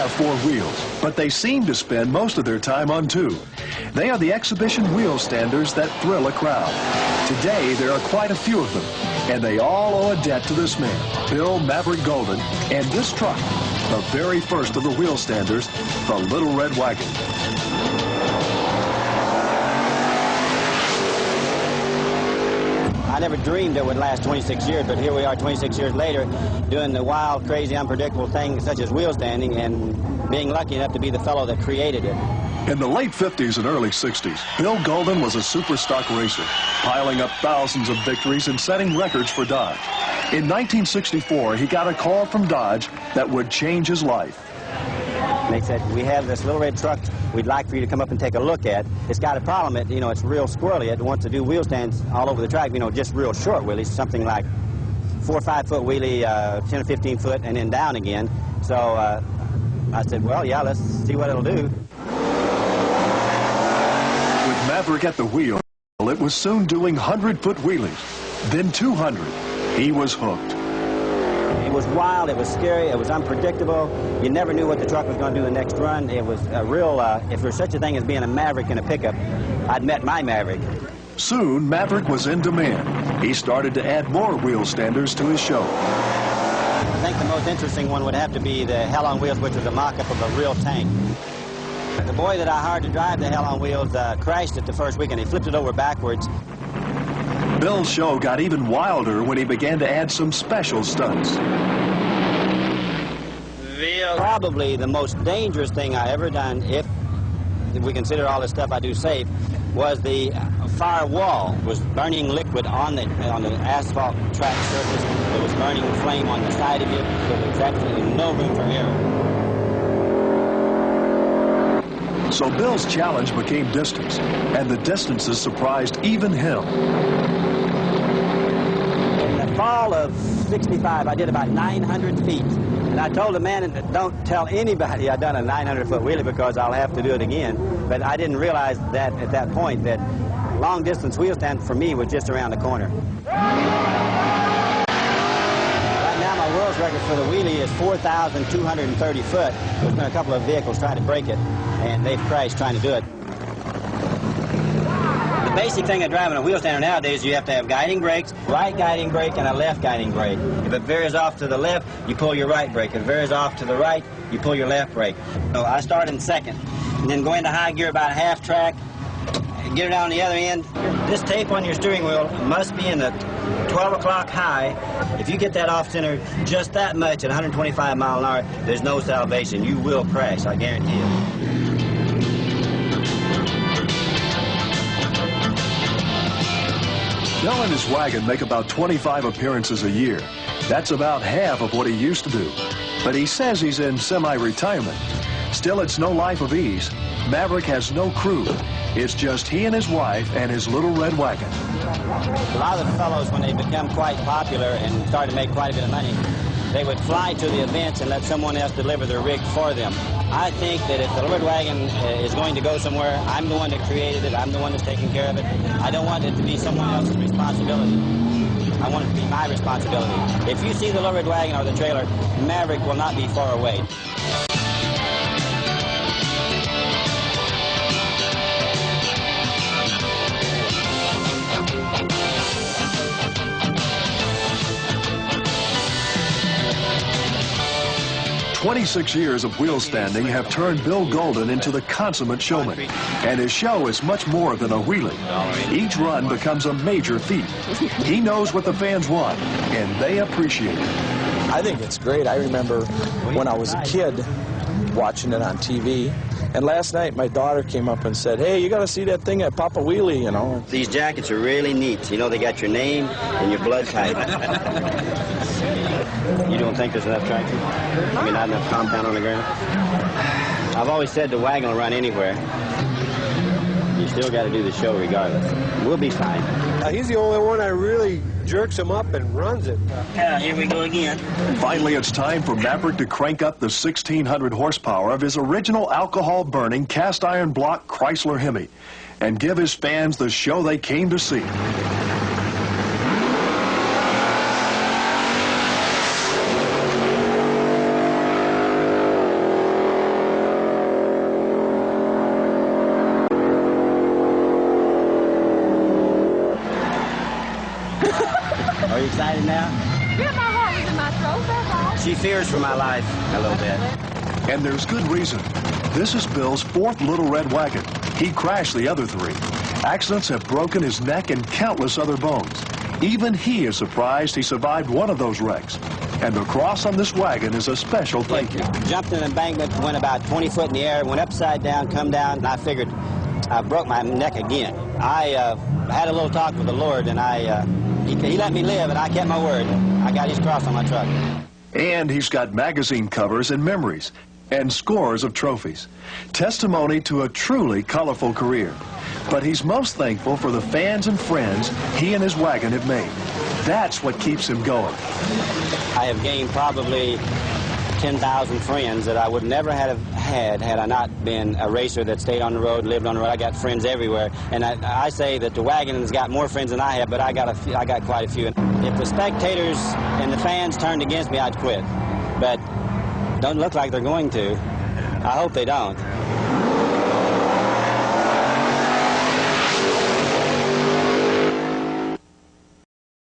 have four wheels, but they seem to spend most of their time on two. They are the exhibition Wheelstanders that thrill a crowd. Today, there are quite a few of them, and they all owe a debt to this man, Bill Maverick Golden, and this truck, the very first of the Wheelstanders, the Little Red Wagon. I never dreamed it would last 26 years, but here we are 26 years later doing the wild, crazy, unpredictable things such as wheelstanding and being lucky enough to be the fellow that created it. In the late 50s and early 60s, Bill Golden was a super stock racer, piling up thousands of victories and setting records for Dodge. In 1964, he got a call from Dodge that would change his life. They said, we have this little red truck we'd like for you to come up and take a look at. It's got a problem, it's real squirrely. It wants to do wheel stands all over the track, just real short wheelies, something like 4 or 5 foot wheelie, 10 or 15 foot, and then down again. So I said, well, yeah, let's see what it'll do. With Maverick at the wheel, it was soon doing 100-foot wheelies, then 200. He was hooked. It was wild, it was scary, it was unpredictable. You never knew what the truck was going to do the next run. It was a real, if there's such a thing as being a Maverick in a pickup, I'd met my Maverick. Soon, Maverick was in demand. He started to add more Wheelstanders to his show. I think the most interesting one would have to be the Hell on Wheels, which was a mock-up of a real tank. The boy that I hired to drive the Hell on Wheels crashed it the first weekend. He flipped it over backwards. Bill's show got even wilder when he began to add some special stunts. Probably the most dangerous thing I ever done, if we consider all the stuff I do safe, was the fire wall. It was burning liquid on the asphalt track surface. There was burning flame on the side of it. There was absolutely no room for error. So Bill's challenge became distance, and the distances surprised even him. In the fall of '65, I did about 900 feet. And I told the man, don't tell anybody I'd done a 900-foot wheelie because I'll have to do it again. But I didn't realize that at that point that long-distance wheel stand for me was just around the corner. Right now, my world's record for the wheelie is 4,230 foot. There's been a couple of vehicles trying to break it, and they've crashed trying to do it. The basic thing of driving a wheel stander nowadays is you have to have guiding brakes, right guiding brake, and a left guiding brake. If it veers off to the left, you pull your right brake. If it veers off to the right, you pull your left brake. So I start in second, and then go into high gear about half track, get it on the other end. This tape on your steering wheel must be in the 12 o'clock high. If you get that off center just that much at 125 miles an hour, there's no salvation. You will crash, I guarantee it. Bill and his wagon make about 25 appearances a year. That's about half of what he used to do. But he says he's in semi-retirement. Still, it's no life of ease. Maverick has no crew. It's just he and his wife and his little red wagon. A lot of the fellows, when they become quite popular and start to make quite a bit of money, they would fly to the events and let someone else deliver their rig for them. I think that if the Little Red Wagon is going to go somewhere, I'm the one that created it. I'm the one that's taking care of it. I don't want it to be someone else's responsibility. I want it to be my responsibility. If you see the Little Red Wagon or the trailer, Maverick will not be far away. 26 years of wheel standing have turned Bill Golden into the consummate showman. And his show is much more than a wheelie. Each run becomes a major feat. He knows what the fans want, and they appreciate it. I think it's great. I remember when I was a kid watching it on TV. And last night, my daughter came up and said, "Hey, you got to see that thing at Papa Wheelie, you know." These jackets are really neat. You know, they got your name and your blood type. You don't think there's enough traction? I mean, not enough compound on the ground? I've always said the wagon will run anywhere. You still got to do the show regardless. We'll be fine. He's the only one that really jerks him up and runs it. Here we go again. Finally, it's time for Maverick to crank up the 1,600 horsepower of his original alcohol-burning cast-iron block Chrysler Hemi and give his fans the show they came to see. Are you excited now? Yeah, my heart was in my throat, that's all. She fears for my life a little bit. And there's good reason. This is Bill's 4th Little Red Wagon. He crashed the other 3. Accidents have broken his neck and countless other bones. Even he is surprised he survived one of those wrecks. And the cross on this wagon is a special thank you. Jumped in an embankment, went about 20 foot in the air, went upside down, come down, and I figured I broke my neck again. I had a little talk with the Lord, and he let me live, and I kept my word. I got his cross on my truck. And he's got magazine covers and memories, and scores of trophies. Testimony to a truly colorful career. But he's most thankful for the fans and friends he and his wagon have made. That's what keeps him going. I have gained probably 10,000 friends that I would never have had I not been a racer that stayed on the road, lived on the road. I got friends everywhere. And I say that the wagon has got more friends than I have, but I got quite a few. If the spectators and the fans turned against me, I'd quit. But don't look like they're going to. I hope they don't.